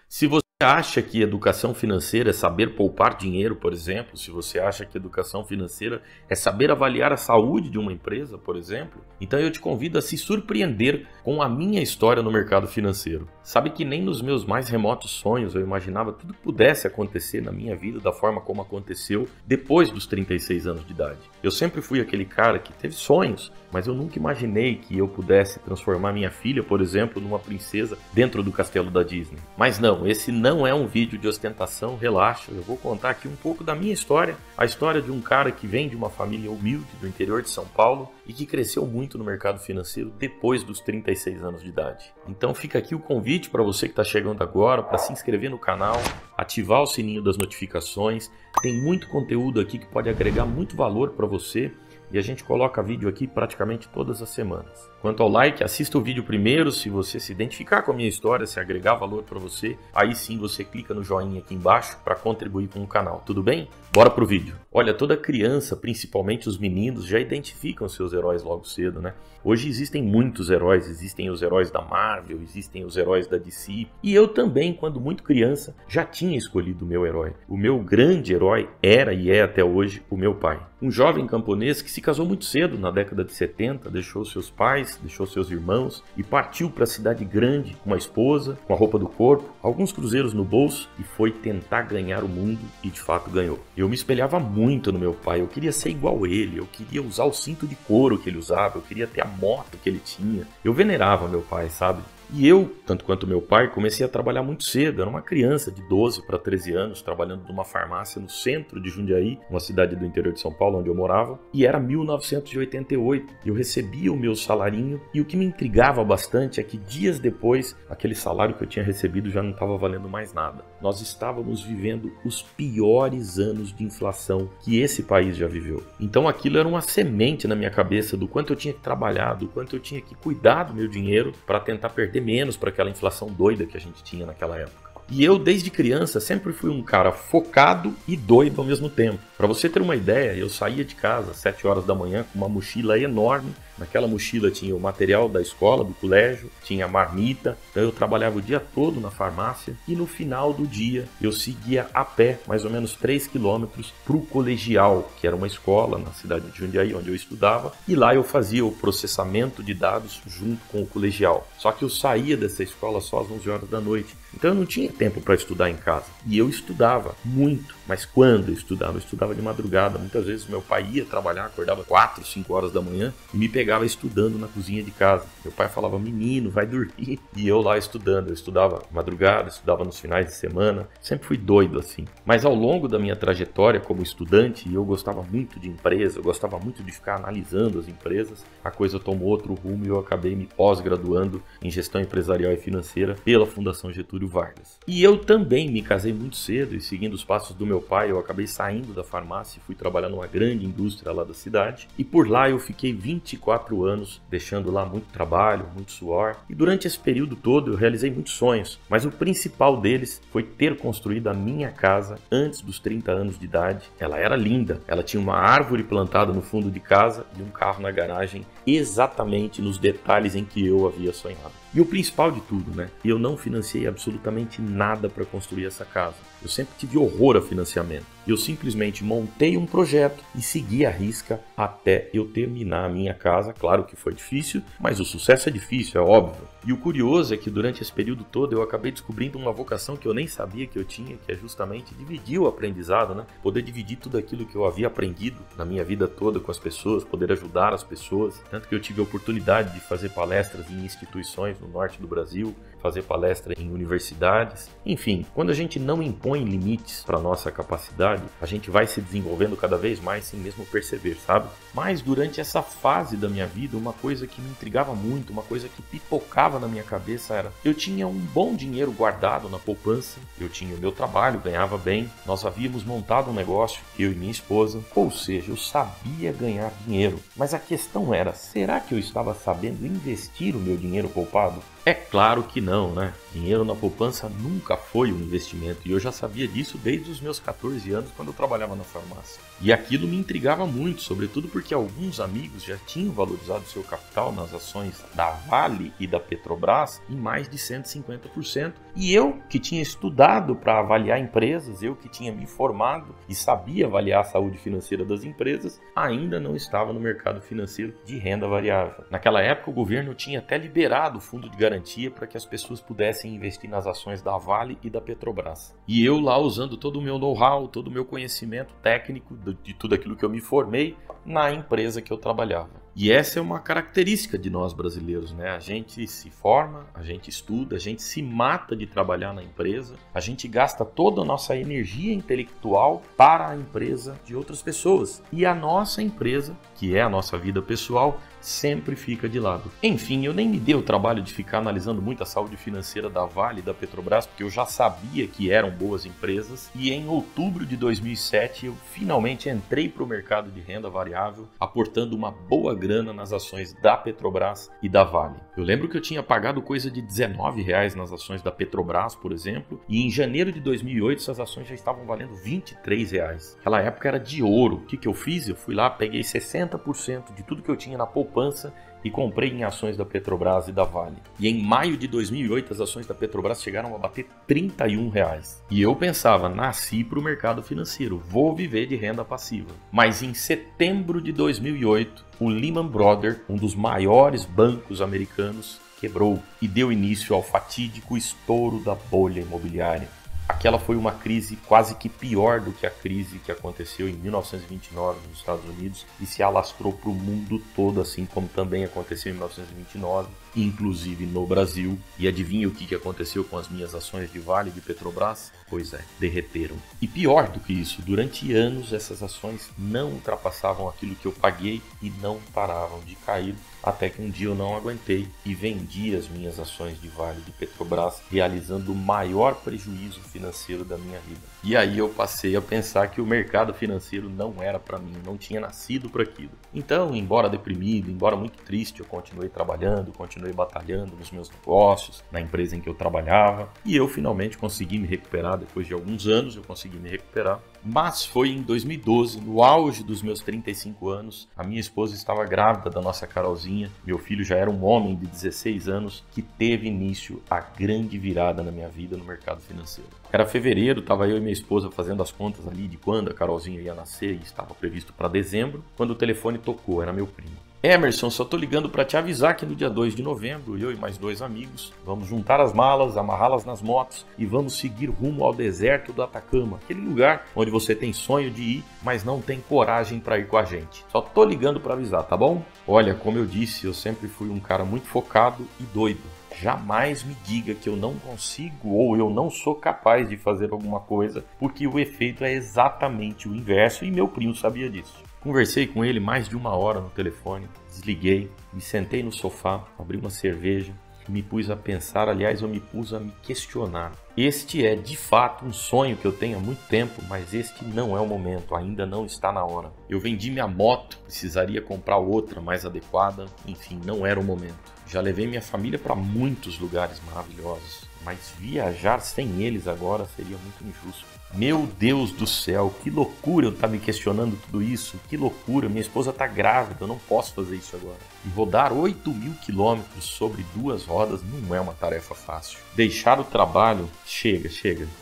Se você acha que educação financeira é saber poupar dinheiro, por exemplo, se você acha que educação financeira é saber avaliar a saúde de uma empresa, por exemplo, então eu te convido a se surpreender com a minha história no mercado financeiro. Sabe que nem nos meus mais remotos sonhos eu imaginava tudo que pudesse acontecer na minha vida da forma como aconteceu depois dos 36 anos de idade. Eu sempre fui aquele cara que teve sonhos, mas eu nunca imaginei que eu pudesse transformar minha filha, por exemplo, numa princesa dentro do castelo da Disney. Mas não, esse não é um vídeo de ostentação, relaxa, eu vou contar aqui um pouco da minha história, a história de um cara que vem de uma família humilde do interior de São Paulo e que cresceu muito no mercado financeiro depois dos 36 anos de idade. Então fica aqui o convite para você que está chegando agora, para se inscrever no canal, ativar o sininho das notificações, tem muito conteúdo aqui que pode agregar muito valor para você. E a gente coloca vídeo aqui praticamente todas as semanas. Quanto ao like, assista o vídeo primeiro, se você se identificar com a minha história, se agregar valor para você, aí sim você clica no joinha aqui embaixo para contribuir com o canal, tudo bem? Bora pro vídeo. Olha, toda criança, principalmente os meninos, já identificam seus heróis logo cedo, né? Hoje existem muitos heróis, existem os heróis da Marvel, existem os heróis da DC. E eu também, quando muito criança, já tinha escolhido o meu herói. O meu grande herói era e é até hoje o meu pai. Um jovem camponês que se casou muito cedo, na década de 70, deixou seus pais, deixou seus irmãos e partiu para a cidade grande com uma esposa, com a roupa do corpo, alguns cruzeiros no bolso e foi tentar ganhar o mundo e de fato ganhou. Eu me espelhava muito no meu pai, eu queria ser igual a ele, eu queria usar o cinto de couro que ele usava, eu queria ter a moto que ele tinha. Eu venerava meu pai, sabe? E eu, tanto quanto meu pai, comecei a trabalhar muito cedo. Era uma criança de 12 para 13 anos, trabalhando numa farmácia no centro de Jundiaí, uma cidade do interior de São Paulo, onde eu morava. E era 1988. Eu recebia o meu salarinho e o que me intrigava bastante é que dias depois, aquele salário que eu tinha recebido já não estava valendo mais nada. Nós estávamos vivendo os piores anos de inflação que esse país já viveu. Então aquilo era uma semente na minha cabeça do quanto eu tinha que trabalhar, do quanto eu tinha que cuidar do meu dinheiro para tentar perder menos para aquela inflação doida que a gente tinha naquela época. E eu, desde criança, sempre fui um cara focado e doido ao mesmo tempo. Para você ter uma ideia, eu saía de casa às 7 horas da manhã com uma mochila enorme. Naquela mochila tinha o material da escola, do colégio, tinha a marmita. Então eu trabalhava o dia todo na farmácia e no final do dia eu seguia a pé, mais ou menos 3 quilômetros, para o colegial, que era uma escola na cidade de Jundiaí, onde eu estudava. E lá eu fazia o processamento de dados junto com o colegial. Só que eu saía dessa escola só às 11 horas da noite. Então eu não tinha tempo para estudar em casa. E eu estudava muito. Mas quando eu estudava? Eu estudava de madrugada. Muitas vezes meu pai ia trabalhar, acordava 4, 5 horas da manhã e me pegava estudando na cozinha de casa. Meu pai falava, menino, vai dormir. E eu lá estudando. Eu estudava madrugada, estudava nos finais de semana. Sempre fui doido assim. Mas ao longo da minha trajetória como estudante, eu gostava muito de empresa, eu gostava muito de ficar analisando as empresas. A coisa tomou outro rumo e eu acabei me pós-graduando em gestão empresarial e financeira pela Fundação Getúlio Vargas. E eu também me casei muito cedo e seguindo os passos do meu pai, eu acabei saindo da farmácia e fui trabalhar numa grande indústria lá da cidade. E por lá eu fiquei 24 anos, deixando lá muito trabalho, muito suor. E durante esse período todo eu realizei muitos sonhos, mas o principal deles foi ter construído a minha casa antes dos 30 anos de idade. Ela era linda, ela tinha uma árvore plantada no fundo de casa e um carro na garagem, exatamente nos detalhes em que eu havia sonhado. E o principal de tudo, né? Eu não financiei absolutamente nada para construir essa casa. Eu sempre tive horror a financiamento. Eu simplesmente montei um projeto e segui à risca até eu terminar a minha casa. Claro que foi difícil, mas o sucesso é difícil, é óbvio. E o curioso é que durante esse período todo eu acabei descobrindo uma vocação que eu nem sabia que eu tinha, que é justamente dividir o aprendizado, né? Poder dividir tudo aquilo que eu havia aprendido na minha vida toda com as pessoas, poder ajudar as pessoas. Tanto que eu tive a oportunidade de fazer palestras em instituições no norte do Brasil, fazer palestra em universidades. Enfim, quando a gente não impõe limites para nossa capacidade, a gente vai se desenvolvendo cada vez mais sem mesmo perceber, sabe? Mas durante essa fase da minha vida, uma coisa que me intrigava muito, uma coisa que pipocava na minha cabeça era: eu tinha um bom dinheiro guardado na poupança, eu tinha o meu trabalho, ganhava bem, nós havíamos montado um negócio, eu e minha esposa, ou seja, eu sabia ganhar dinheiro. Mas a questão era, será que eu estava sabendo investir o meu dinheiro poupado? É claro que não, né? Dinheiro na poupança nunca foi um investimento e eu já sabia disso desde os meus 14 anos quando eu trabalhava na farmácia. E aquilo me intrigava muito, sobretudo porque alguns amigos já tinham valorizado seu capital nas ações da Vale e da Petrobras em mais de 150%. E eu, que tinha estudado para avaliar empresas, eu que tinha me formado e sabia avaliar a saúde financeira das empresas, ainda não estava no mercado financeiro de renda variável. Naquela época, o governo tinha até liberado o fundo de garantia para que as pessoas pudessem investir nas ações da Vale e da Petrobras. E eu lá usando todo o meu know-how, todo o meu conhecimento técnico de tudo aquilo que eu me formei na empresa que eu trabalhava. E essa é uma característica de nós brasileiros, né? A gente se forma, a gente estuda, a gente se mata de trabalhar na empresa, a gente gasta toda a nossa energia intelectual para a empresa de outras pessoas. E a nossa empresa, que é a nossa vida pessoal, sempre fica de lado. Enfim, eu nem me dei o trabalho de ficar analisando muito a saúde financeira da Vale e da Petrobras, porque eu já sabia que eram boas empresas, e em outubro de 2007 eu finalmente entrei para o mercado de renda variável, aportando uma boa grana nas ações da Petrobras e da Vale. Eu lembro que eu tinha pagado coisa de R$19 nas ações da Petrobras, por exemplo, e em janeiro de 2008 essas ações já estavam valendo R$23. Aquela época era de ouro. O que eu fiz? Eu fui lá, peguei 60% de tudo que eu tinha na poupança e comprei em ações da Petrobras e da Vale. E em maio de 2008 as ações da Petrobras chegaram a bater R$31. E eu pensava, nasci para o mercado financeiro, vou viver de renda passiva. Mas em setembro de 2008, o Lehman Brothers, um dos maiores bancos americanos, quebrou e deu início ao fatídico estouro da bolha imobiliária. Aquela foi uma crise quase que pior do que a crise que aconteceu em 1929 nos Estados Unidos e se alastrou para o mundo todo, assim como também aconteceu em 1929, inclusive no Brasil. E adivinha o que aconteceu com as minhas ações de Vale e de Petrobras? Pois é, derreteram. E pior do que isso, durante anos essas ações não ultrapassavam aquilo que eu paguei e não paravam de cair, até que um dia eu não aguentei e vendi as minhas ações de Vale e de Petrobras, realizando o maior prejuízo financeiro da minha vida. E aí eu passei a pensar que o mercado financeiro não era para mim, não tinha nascido para aquilo. Então, embora deprimido, embora muito triste, eu continuei trabalhando, continuei batalhando nos meus negócios, na empresa em que eu trabalhava, e eu finalmente consegui me recuperar. Depois de alguns anos eu consegui me recuperar. Mas foi em 2012, no auge dos meus 35 anos, a minha esposa estava grávida da nossa Carolzinha, meu filho já era um homem de 16 anos, que teve início a grande virada na minha vida no mercado financeiro. Era fevereiro, estava eu e minha esposa fazendo as contas ali de quando a Carolzinha ia nascer e estava previsto para dezembro, quando o telefone tocou, era meu primo. Emerson, só tô ligando para te avisar que no dia 2 de novembro, eu e mais 2 amigos, vamos juntar as malas, amarrá-las nas motos e vamos seguir rumo ao deserto do Atacama, aquele lugar onde você tem sonho de ir, mas não tem coragem para ir com a gente. Só tô ligando para avisar, tá bom? Olha, como eu disse, eu sempre fui um cara muito focado e doido. Jamais me diga que eu não consigo ou eu não sou capaz de fazer alguma coisa, porque o efeito é exatamente o inverso e meu primo sabia disso. Conversei com ele mais de 1 hora no telefone, desliguei, me sentei no sofá, abri uma cerveja, me pus a pensar, aliás, eu me pus a me questionar. Este é de fato um sonho que eu tenho há muito tempo, mas este não é o momento, ainda não está na hora. Eu vendi minha moto, precisaria comprar outra mais adequada, enfim, não era o momento. Já levei minha família para muitos lugares maravilhosos, mas viajar sem eles agora seria muito injusto. Meu Deus do céu, que loucura eu estar me questionando tudo isso, que loucura, minha esposa está grávida, eu não posso fazer isso agora. E rodar 8.000 quilômetros sobre 2 rodas não é uma tarefa fácil. Deixar o trabalho, chega,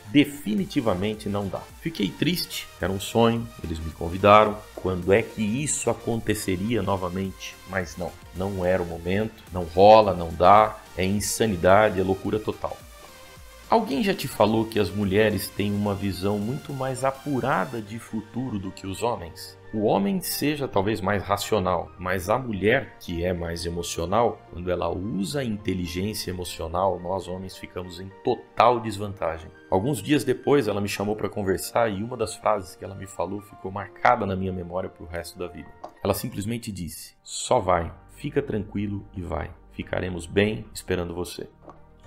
definitivamente não dá. Fiquei triste, era um sonho, eles me convidaram, quando é que isso aconteceria novamente? Mas não era o momento, não rola, não dá, é insanidade, é loucura total. Alguém já te falou que as mulheres têm uma visão muito mais apurada de futuro do que os homens? O homem seja talvez mais racional, mas a mulher, que é mais emocional, quando ela usa a inteligência emocional, nós homens ficamos em total desvantagem. Alguns dias depois ela me chamou para conversar e uma das frases que ela me falou ficou marcada na minha memória para o resto da vida. Ela simplesmente disse: "Só vai, fica tranquilo e vai. Ficaremos bem esperando você."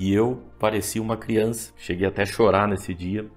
E eu parecia uma criança, cheguei até a chorar nesse dia,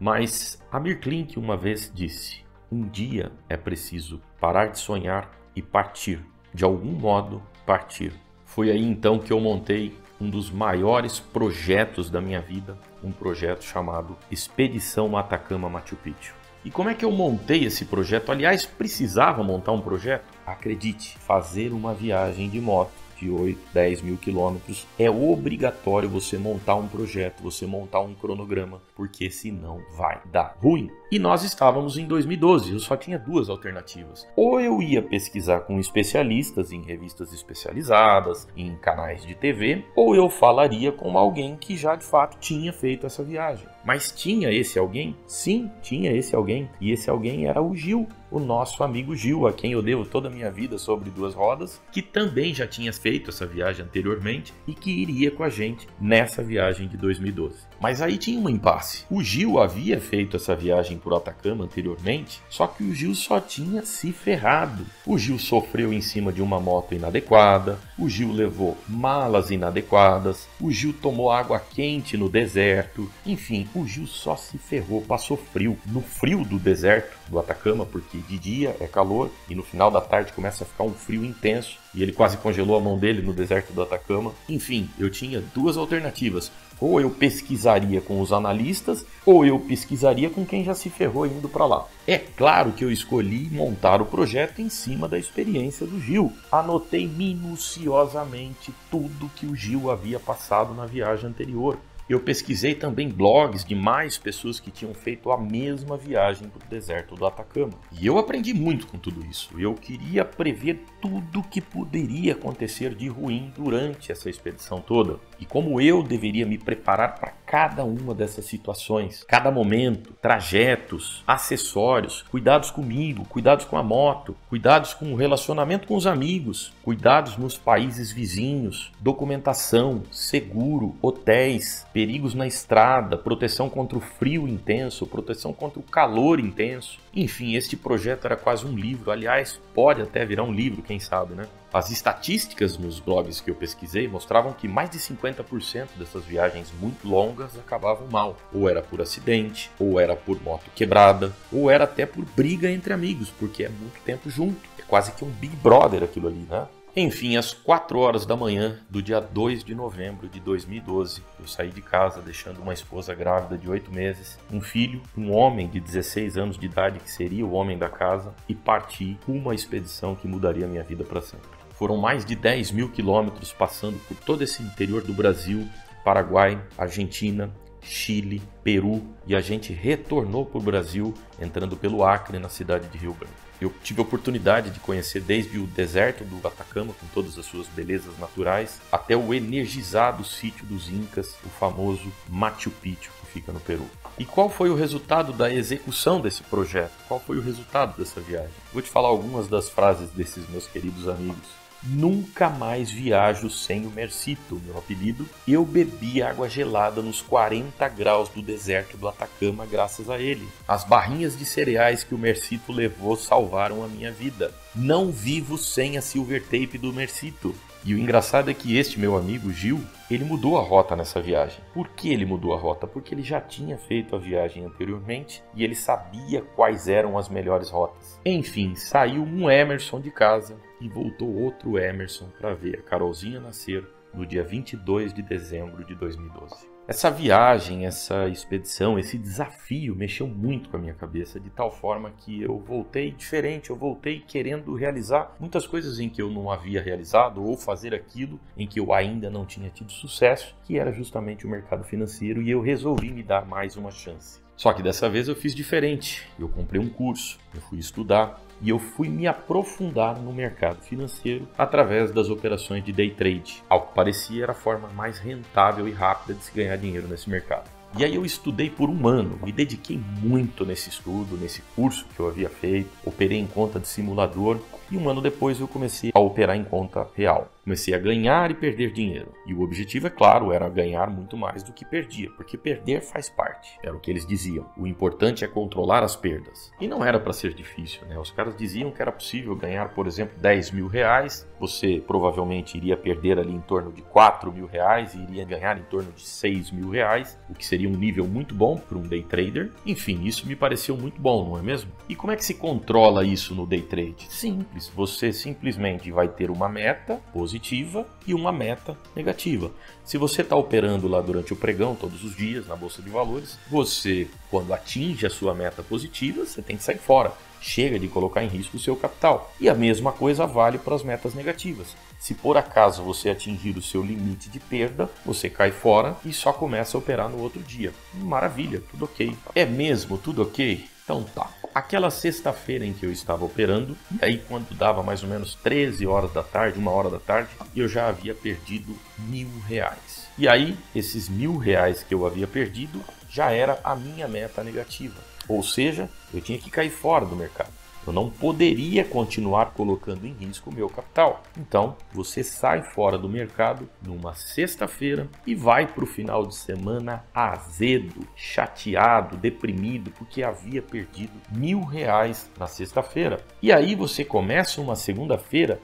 mas Amir Klink uma vez disse: "Um dia é preciso parar de sonhar e partir, de algum modo partir." Foi aí então que eu montei um dos maiores projetos da minha vida, um projeto chamado Expedição Atacama Machu Picchu. E como é que eu montei esse projeto? Aliás, precisava montar um projeto? Acredite, fazer uma viagem de moto de 8, 10 mil quilômetros é obrigatório você montar um projeto, você montar um cronograma, porque senão vai dar ruim. E nós estávamos em 2012, eu só tinha duas alternativas. Ou eu ia pesquisar com especialistas em revistas especializadas, em canais de TV, ou eu falaria com alguém que já de fato tinha feito essa viagem. Mas tinha esse alguém? Sim, tinha esse alguém. E esse alguém era o Gil, o nosso amigo Gil, a quem eu devo toda a minha vida sobre duas rodas, que também já tinha feito essa viagem anteriormente e que iria com a gente nessa viagem de 2012. Mas aí tinha um impasse. O Gil havia feito essa viagem por Atacama anteriormente, só que o Gil só tinha se ferrado. O Gil sofreu em cima de uma moto inadequada, o Gil levou malas inadequadas, o Gil tomou água quente no deserto, enfim, o Gil só se ferrou, passou frio. No frio do deserto do Atacama, porque de dia é calor e no final da tarde começa a ficar um frio intenso e ele quase congelou a mão dele no deserto do Atacama. Enfim, eu tinha duas alternativas. Ou eu pesquisaria com os analistas, ou eu pesquisaria com quem já se ferrou indo para lá. É claro que eu escolhi montar o projeto em cima da experiência do Gil. Anotei minuciosamente tudo que o Gil havia passado na viagem anterior. Eu pesquisei também blogs de mais pessoas que tinham feito a mesma viagem para o deserto do Atacama. E eu aprendi muito com tudo isso. Eu queria prever tudo que poderia acontecer de ruim durante essa expedição toda. E como eu deveria me preparar para cada uma dessas situações, cada momento, trajetos, acessórios, cuidados comigo, cuidados com a moto, cuidados com o relacionamento com os amigos, cuidados nos países vizinhos, documentação, seguro, hotéis, perigos na estrada, proteção contra o frio intenso, proteção contra o calor intenso. Enfim, este projeto era quase um livro. Aliás, pode até virar um livro, quem sabe, né? As estatísticas nos blogs que eu pesquisei mostravam que mais de 50% dessas viagens muito longas acabavam mal. Ou era por acidente, ou era por moto quebrada, ou era até por briga entre amigos, porque é muito tempo junto. É quase que um Big Brother aquilo ali, né? Enfim, às 4 horas da manhã do dia 2 de novembro de 2012, eu saí de casa deixando uma esposa grávida de 8 meses, um filho, um homem de 16 anos de idade que seria o homem da casa, e parti com uma expedição que mudaria minha vida para sempre. Foram mais de 10 mil quilômetros passando por todo esse interior do Brasil, Paraguai, Argentina, Chile, Peru, e a gente retornou para o Brasil entrando pelo Acre na cidade de Rio Branco. Eu tive a oportunidade de conhecer desde o deserto do Atacama, com todas as suas belezas naturais, até o energizado sítio dos Incas, o famoso Machu Picchu, que fica no Peru. E qual foi o resultado da execução desse projeto? Qual foi o resultado dessa viagem? Vou te falar algumas das frases desses meus queridos amigos. Nunca mais viajo sem o Mercito, meu apelido. Eu bebi água gelada nos 40 graus do deserto do Atacama graças a ele. As barrinhas de cereais que o Mercito levou salvaram a minha vida. Não vivo sem a silver tape do Mercito. E o engraçado é que este meu amigo Gil, ele mudou a rota nessa viagem. Por que ele mudou a rota? Porque ele já tinha feito a viagem anteriormente e ele sabia quais eram as melhores rotas. Enfim, saiu um Emerson de casa e voltou outro Emerson para ver a Carolzinha nascer no dia 22 de dezembro de 2012. Essa viagem, essa expedição, esse desafio mexeu muito com a minha cabeça, de tal forma que eu voltei diferente, eu voltei querendo realizar muitas coisas em que eu não havia realizado ou fazer aquilo em que eu ainda não tinha tido sucesso, que era justamente o mercado financeiro, e eu resolvi me dar mais uma chance. Só que dessa vez eu fiz diferente, eu comprei um curso, eu fui estudar e eu fui me aprofundar no mercado financeiro através das operações de day trade. Ao que parecia era a forma mais rentável e rápida de se ganhar dinheiro nesse mercado. E aí eu estudei por um ano, me dediquei muito nesse estudo, nesse curso que eu havia feito, operei em conta de simulador e um ano depois eu comecei a operar em conta real. Comecei a ganhar e perder dinheiro. E o objetivo, é claro, era ganhar muito mais do que perdia, porque perder faz parte. Era o que eles diziam. O importante é controlar as perdas. E não era para ser difícil, né? Os caras diziam que era possível ganhar, por exemplo, 10 mil reais. Você provavelmente iria perder ali em torno de 4 mil reais e iria ganhar em torno de 6 mil reais, o que seria um nível muito bom para um day trader. Enfim, isso me pareceu muito bom, não é mesmo? E como é que se controla isso no day trade? Simples. simples, você simplesmente vai ter uma meta positiva e uma meta negativa. Se você está operando lá durante o pregão, todos os dias, na Bolsa de Valores, você, quando atinge a sua meta positiva, você tem que sair fora. Chega de colocar em risco o seu capital. E a mesma coisa vale para as metas negativas. Se por acaso você atingir o seu limite de perda, você cai fora e só começa a operar no outro dia. Maravilha, tudo ok. É mesmo tudo ok? Então tá. Aquela sexta-feira em que eu estava operando, e aí quando dava mais ou menos 13 horas da tarde, 1 hora da tarde, eu já havia perdido R$1.000. E aí, esses R$1.000 que eu havia perdido já era a minha meta negativa. Ou seja, eu tinha que cair fora do mercado. Eu não poderia continuar colocando em risco o meu capital. Então, você sai fora do mercado numa sexta-feira e vai para o final de semana azedo, chateado, deprimido, porque havia perdido R$1.000 na sexta-feira. E aí você começa uma segunda-feira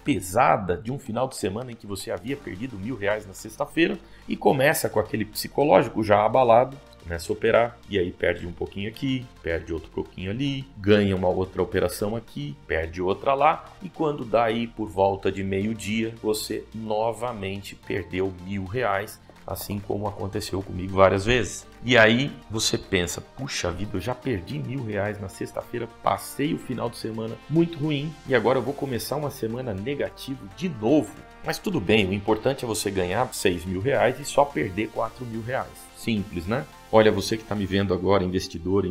pesada de um final de semana em que você havia perdido R$1.000 na sexta-feira e começa com aquele psicológico já abalado. Começa a operar e aí perde um pouquinho aqui, perde outro pouquinho ali, ganha uma outra operação aqui, perde outra lá e quando dá aí por volta de meio-dia, você novamente perdeu R$1.000, assim como aconteceu comigo várias vezes. E aí você pensa, puxa vida, eu já perdi R$1.000 na sexta-feira, passei o final de semana muito ruim e agora eu vou começar uma semana negativa de novo. Mas tudo bem, o importante é você ganhar R$6.000 e só perder R$4.000. Simples, né? Olha, você que está me vendo agora, investidor,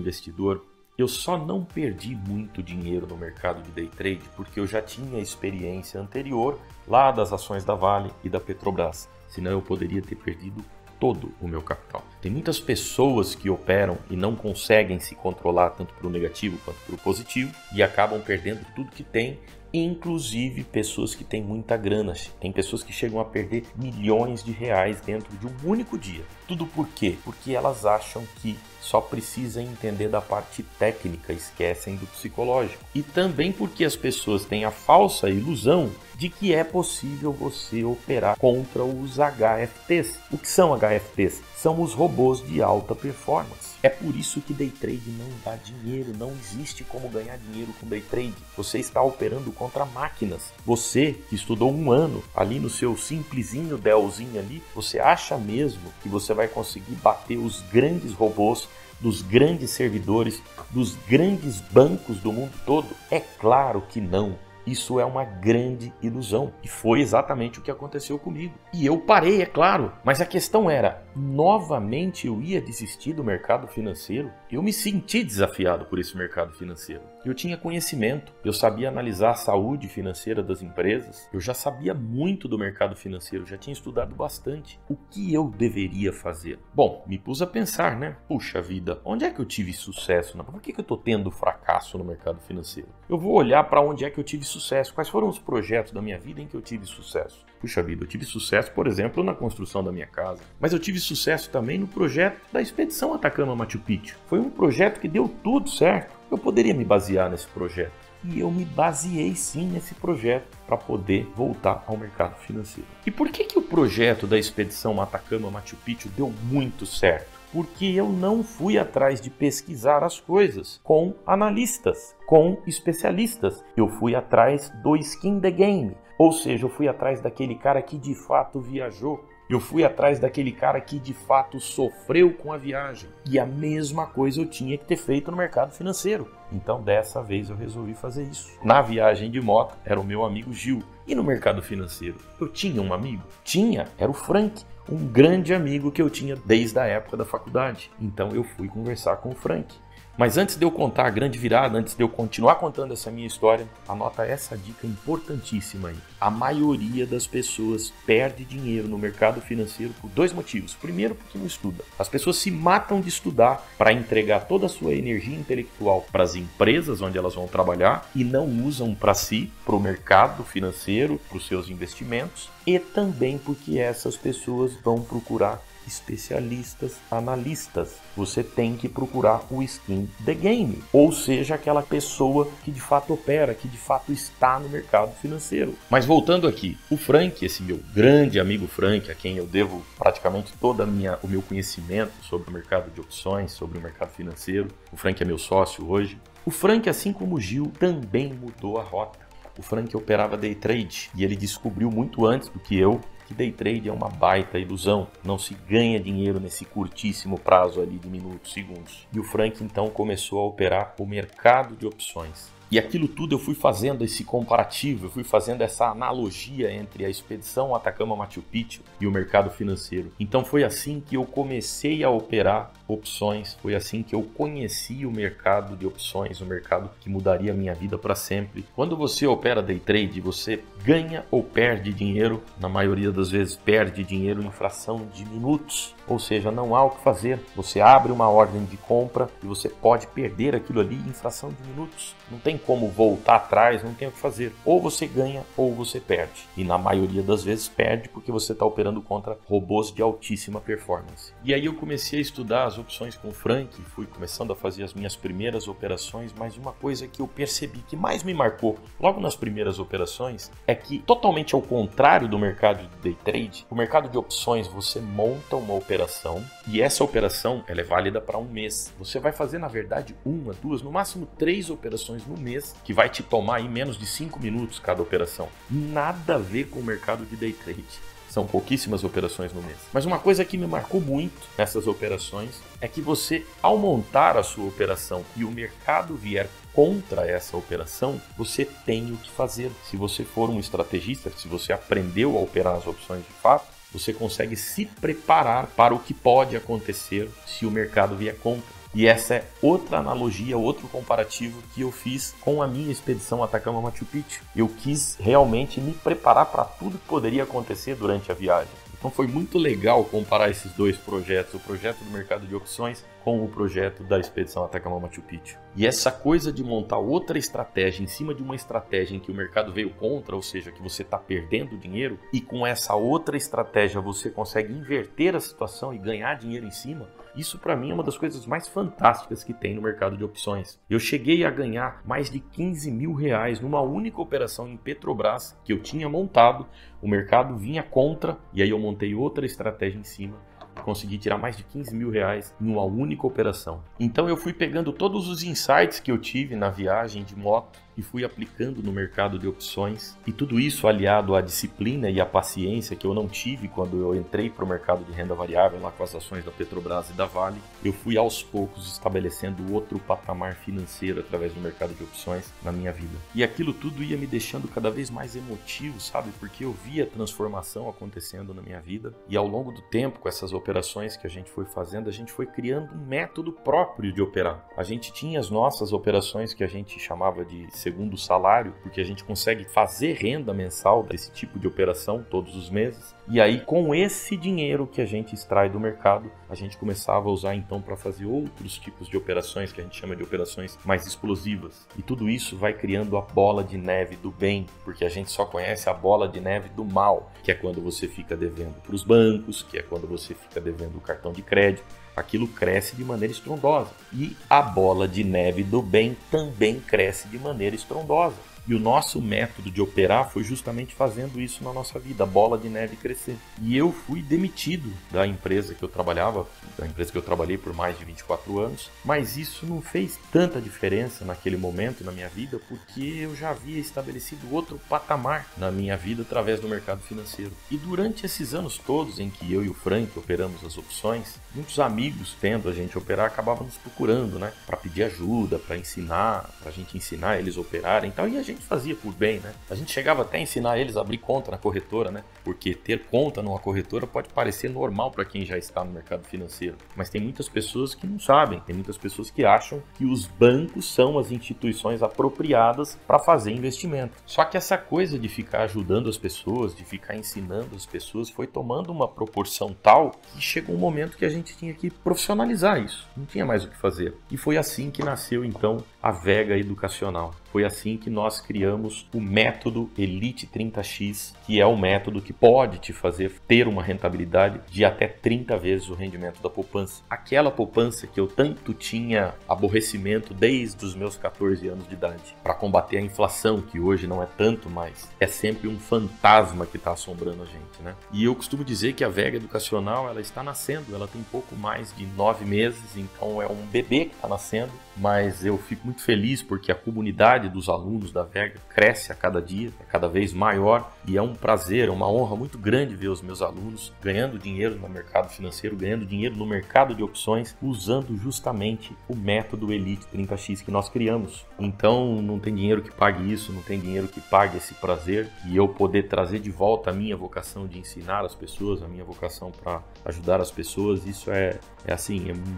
eu só não perdi muito dinheiro no mercado de day trade porque eu já tinha experiência anterior lá das ações da Vale e da Petrobras. Senão eu poderia ter perdido todo o meu capital. Tem muitas pessoas que operam e não conseguem se controlar tanto para o negativo quanto para o positivo e acabam perdendo tudo que tem, inclusive pessoas que têm muita grana. Tem pessoas que chegam a perder milhões de reais dentro de um único dia. Tudo por quê? Porque elas acham que só precisam entender da parte técnica, esquecem do psicológico. E também porque as pessoas têm a falsa ilusão de que é possível você operar contra os HFTs. O que são HFTs? São os robôs de alta performance. É por isso que day trade não dá dinheiro, não existe como ganhar dinheiro com day trade. Você está operando contra máquinas. Você que estudou 1 ano ali no seu simplesinho Dellzinho ali, você acha mesmo que você vai conseguir bater os grandes robôs dos grandes servidores, dos grandes bancos do mundo todo? É claro que não. Isso é uma grande ilusão. E foi exatamente o que aconteceu comigo. E eu parei, é claro. Mas a questão era, novamente eu ia desistir do mercado financeiro? Eu me senti desafiado por esse mercado financeiro. Eu tinha conhecimento, eu sabia analisar a saúde financeira das empresas, eu já sabia muito do mercado financeiro, já tinha estudado bastante. O que eu deveria fazer? Bom, me pus a pensar, né? Puxa vida, onde é que eu tive sucesso? Por que eu estou tendo fracasso no mercado financeiro? Eu vou olhar para onde é que eu tive sucesso. Quais foram os projetos da minha vida em que eu tive sucesso? Puxa vida, eu tive sucesso, por exemplo, na construção da minha casa. Mas eu tive sucesso também no projeto da Expedição Atacama Machu Picchu. Foi um projeto que deu tudo certo. Eu poderia me basear nesse projeto. E eu me baseei sim nesse projeto para poder voltar ao mercado financeiro. E por que o projeto da Expedição Atacama Machu Picchu deu muito certo? Porque eu não fui atrás de pesquisar as coisas com analistas, com especialistas. Eu fui atrás do skin the game, ou seja, eu fui atrás daquele cara que de fato viajou. Eu fui atrás daquele cara que de fato sofreu com a viagem. E a mesma coisa eu tinha que ter feito no mercado financeiro. Então dessa vez eu resolvi fazer isso. Na viagem de moto era o meu amigo Gil. E no mercado financeiro eu tinha um amigo? Tinha, era o Frank. Um grande amigo que eu tinha desde a época da faculdade. Então eu fui conversar com o Frank. Mas antes de eu contar a grande virada, antes de eu continuar contando essa minha história, anota essa dica importantíssima aí. A maioria das pessoas perde dinheiro no mercado financeiro por 2 motivos. Primeiro, porque não estuda. As pessoas se matam de estudar para entregar toda a sua energia intelectual para as empresas onde elas vão trabalhar e não usam para si, para o mercado financeiro, para os seus investimentos. E também porque essas pessoas vão procurar especialistas, analistas. Você tem que procurar o skin the game, ou seja, aquela pessoa que de fato opera, que de fato está no mercado financeiro. Mas voltando aqui, o Frank, esse meu grande amigo Frank, a quem eu devo praticamente todo o meu conhecimento sobre o mercado de opções, sobre o mercado financeiro. O Frank é meu sócio hoje. O Frank, assim como o Gil, também mudou a rota. O Frank operava day trade e ele descobriu muito antes do que eu que day trade é uma baita ilusão. Não se ganha dinheiro nesse curtíssimo prazo ali de minutos, segundos. E o Frank então começou a operar o mercado de opções. E aquilo tudo eu fui fazendo esse comparativo, eu fui fazendo essa analogia entre a expedição Atacama Machu Picchu e o mercado financeiro. Então foi assim que eu comecei a operar opções, foi assim que eu conheci o mercado de opções, o mercado que mudaria a minha vida para sempre. Quando você opera day trade, você ganha ou perde dinheiro, na maioria das vezes perde dinheiro em fração de minutos. Ou seja, não há o que fazer. Você abre uma ordem de compra e você pode perder aquilo ali em fração de minutos. Não tem como voltar atrás, não tem o que fazer. Ou você ganha ou você perde. E na maioria das vezes perde porque você está operando contra robôs de altíssima performance. E aí eu comecei a estudar as opções com o Frank, fui começando a fazer as minhas primeiras operações, mas uma coisa que eu percebi que mais me marcou logo nas primeiras operações é que, totalmente ao contrário do mercado de day trade, o mercado de opções você monta uma operação e essa operação ela é válida para um mês. Você vai fazer, na verdade, uma, duas, no máximo 3 operações no mês, que vai te tomar aí menos de 5 minutos cada operação. Nada a ver com o mercado de day trade. São pouquíssimas operações no mês. Mas uma coisa que me marcou muito nessas operações é que você, ao montar a sua operação e o mercado vier contra essa operação, você tem o que fazer. Se você for um estrategista, se você aprendeu a operar as opções de fato, você consegue se preparar para o que pode acontecer se o mercado vier contra. E essa é outra analogia, outro comparativo que eu fiz com a minha expedição Atacama Machu Picchu. Eu quis realmente me preparar para tudo que poderia acontecer durante a viagem. Então foi muito legal comparar esses dois projetos, o projeto do mercado de opções com o projeto da expedição Atacama Machu Picchu. E essa coisa de montar outra estratégia em cima de uma estratégia em que o mercado veio contra, ou seja, que você está perdendo dinheiro, e com essa outra estratégia você consegue inverter a situação e ganhar dinheiro em cima, isso para mim é uma das coisas mais fantásticas que tem no mercado de opções. Eu cheguei a ganhar mais de 15 mil reais numa única operação em Petrobras que eu tinha montado, o mercado vinha contra e aí eu montei outra estratégia em cima. Consegui tirar mais de 15 mil reais em uma única operação. Então eu fui pegando todos os insights que eu tive na viagem de moto e fui aplicando no mercado de opções. E tudo isso aliado à disciplina e à paciência que eu não tive quando eu entrei para o mercado de renda variável, lá com as ações da Petrobras e da Vale, eu fui aos poucos estabelecendo outro patamar financeiro através do mercado de opções na minha vida. E aquilo tudo ia me deixando cada vez mais emotivo, sabe? Porque eu via a transformação acontecendo na minha vida e ao longo do tempo, com essas operações que a gente foi fazendo, a gente foi criando um método próprio de operar. A gente tinha as nossas operações que a gente chamava de segundo salário, porque a gente consegue fazer renda mensal desse tipo de operação todos os meses. E aí, com esse dinheiro que a gente extrai do mercado, a gente começava a usar então para fazer outros tipos de operações que a gente chama de operações mais explosivas. E tudo isso vai criando a bola de neve do bem, porque a gente só conhece a bola de neve do mal, que é quando você fica devendo para os bancos, que é quando você fica devendo o cartão de crédito. Aquilo cresce de maneira estrondosa. E a bola de neve do bem também cresce de maneira estrondosa. E o nosso método de operar foi justamente fazendo isso na nossa vida, a bola de neve crescer. E eu fui demitido da empresa que eu trabalhava, da empresa que eu trabalhei por mais de 24 anos, mas isso não fez tanta diferença naquele momento na minha vida, porque eu já havia estabelecido outro patamar na minha vida através do mercado financeiro. E durante esses anos todos em que eu e o Frank operamos as opções, muitos amigos tendo a gente operar acabavam nos procurando, né, para pedir ajuda, para ensinar, para a gente ensinar eles a operarem e tal, e a gente fazia por bem, né? A gente chegava até a ensinar eles a abrir conta na corretora, né? Porque ter conta numa corretora pode parecer normal para quem já está no mercado financeiro, mas tem muitas pessoas que não sabem, tem muitas pessoas que acham que os bancos são as instituições apropriadas para fazer investimento. Só que essa coisa de ficar ajudando as pessoas, de ficar ensinando as pessoas, foi tomando uma proporção tal que chegou um momento que a gente tinha que profissionalizar isso, não tinha mais o que fazer. E foi assim que nasceu então a Vega Educacional. Foi assim que nós criamos o método Elite 30X, que é o método que pode te fazer ter uma rentabilidade de até 30 vezes o rendimento da poupança. Aquela poupança que eu tanto tinha aborrecimento desde os meus 14 anos de idade, para combater a inflação, que hoje não é tanto mais. É sempre um fantasma que está assombrando a gente, né? E eu costumo dizer que a Vega Educacional, ela está nascendo, ela tem pouco mais de 9 meses, então é um bebê que está nascendo, mas eu fico muito feliz porque a comunidade dos alunos da Vega cresce a cada dia, é cada vez maior, e é um prazer, é uma honra muito grande ver os meus alunos ganhando dinheiro no mercado financeiro, ganhando dinheiro no mercado de opções, usando justamente o método Elite 30X que nós criamos. Então não tem dinheiro que pague isso, não tem dinheiro que pague esse prazer, e eu poder trazer de volta a minha vocação de ensinar as pessoas, a minha vocação para ajudar as pessoas, isso é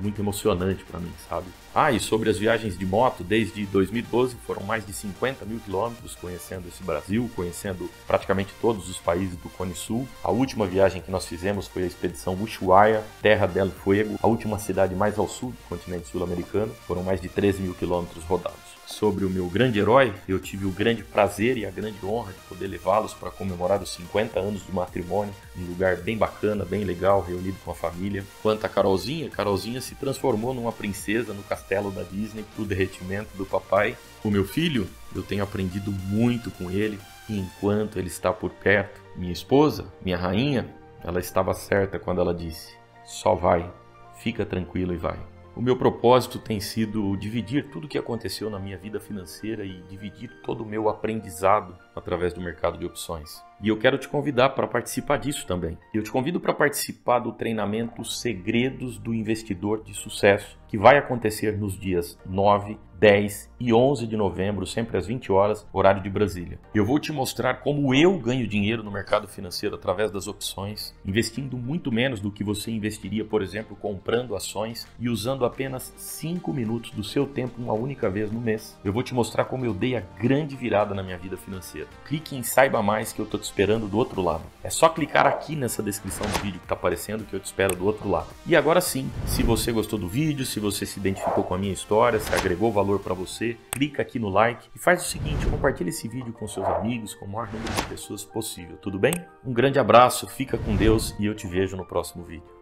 muito emocionante para mim, sabe? E sobre as viagens de moto, desde 2012 foram mais de 50 mil quilômetros conhecendo esse Brasil, conhecendo praticamente todos os países do Cone Sul. A última viagem que nós fizemos foi a expedição Ushuaia, Terra del Fuego, a última cidade mais ao sul do continente sul-americano. Foram mais de 13 mil quilômetros rodados. Sobre o meu grande herói, eu tive o grande prazer e a grande honra de poder levá-los para comemorar os 50 anos de matrimônio, num lugar bem bacana, bem legal, reunido com a família. Quanto a Carolzinha se transformou numa princesa no castelo da Disney, pro derretimento do papai. O meu filho, eu tenho aprendido muito com ele, e enquanto ele está por perto, minha esposa, minha rainha, ela estava certa quando ela disse: só vai, fica tranquilo e vai. O meu propósito tem sido dividir tudo o que aconteceu na minha vida financeira e dividir todo o meu aprendizado através do mercado de opções. E eu quero te convidar para participar disso também. Eu te convido para participar do treinamento Segredos do Investidor de Sucesso, que vai acontecer nos dias 9, 10 e 11 de novembro, sempre às 20 horas, horário de Brasília. Eu vou te mostrar como eu ganho dinheiro no mercado financeiro através das opções, investindo muito menos do que você investiria, por exemplo, comprando ações e usando apenas 5 minutos do seu tempo uma única vez no mês. Eu vou te mostrar como eu dei a grande virada na minha vida financeira. Clique em Saiba Mais que eu estou te esperando do outro lado. É só clicar aqui nessa descrição do vídeo que está aparecendo que eu te espero do outro lado. E agora sim, se você gostou do vídeo, se você se identificou com a minha história, se agregou valor para você, clica aqui no like e faz o seguinte: compartilhe esse vídeo com seus amigos, com o maior número de pessoas possível, tudo bem? Um grande abraço, fica com Deus e eu te vejo no próximo vídeo.